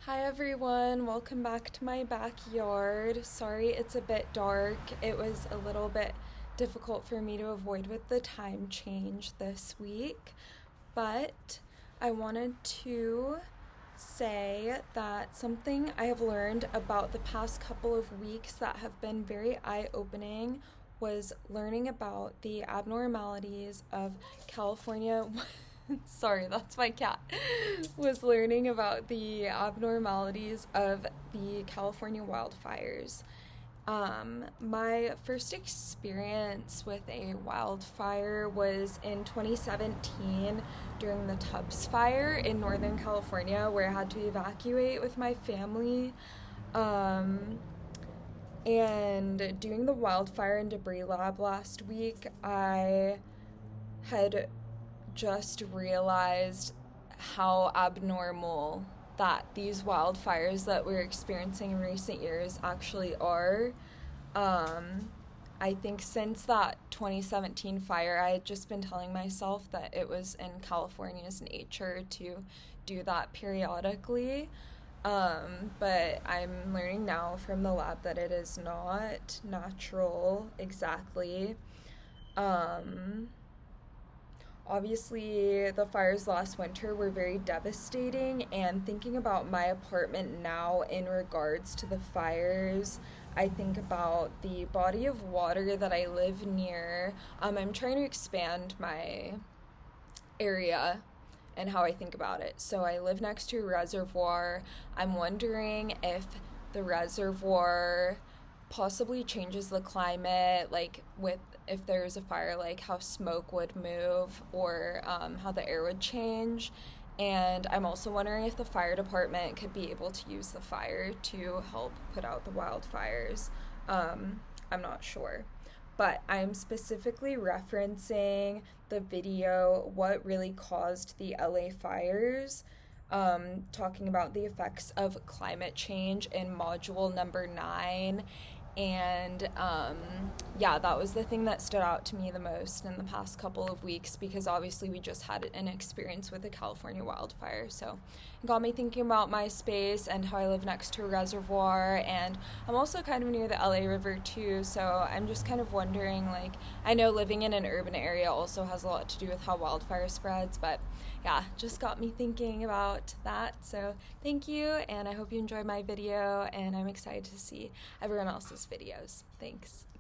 Hi everyone, welcome back to my backyard. Sorry it's a bit dark. It was a little bit difficult for me to avoid with the time change this week, but I wanted to say that something I have learned about the past couple of weeks that have been very eye-opening was learning about the abnormalities of California. Sorry, that's my cat. Was learning about the abnormalities of the California wildfires. My first experience with a wildfire was in 2017 during the Tubbs fire in Northern California, where I had to evacuate with my family. Um, and doing the wildfire and debris lab last week, I had just realized how abnormal that these wildfires that we're experiencing in recent years actually are. Um, I think since that 2017 fire, I had just been telling myself that it was in California's nature to do that periodically. But I'm learning now from the lab that it is not natural exactly. Um, Obviously, the fires last winter were very devastating, and thinking about my apartment now in regards to the fires, I think about the body of water that I live near. I'm trying to expand my area and how I think about it. So I live next to a reservoir. I'm wondering if the reservoir possibly changes the climate, like with if there's a fire, like how smoke would move or how the air would change. And I'm also wondering if the fire department could be able to use the fire to help put out the wildfires. I'm not sure. But I'm specifically referencing the video, What Really Caused the LA Fires, talking about the effects of climate change in module number 9. And yeah, that was the thing that stood out to me the most in the past couple of weeks because obviously we just had an experience with the California wildfire. So it got me thinking about my space and how I live next to a reservoir. And I'm also kind of near the LA River too. So I'm just kind of wondering, like, I know living in an urban area also has a lot to do with how wildfire spreads, but yeah, just got me thinking about that. So thank you, and I hope you enjoyed my video, and I'm excited to see everyone else's videos. Thanks.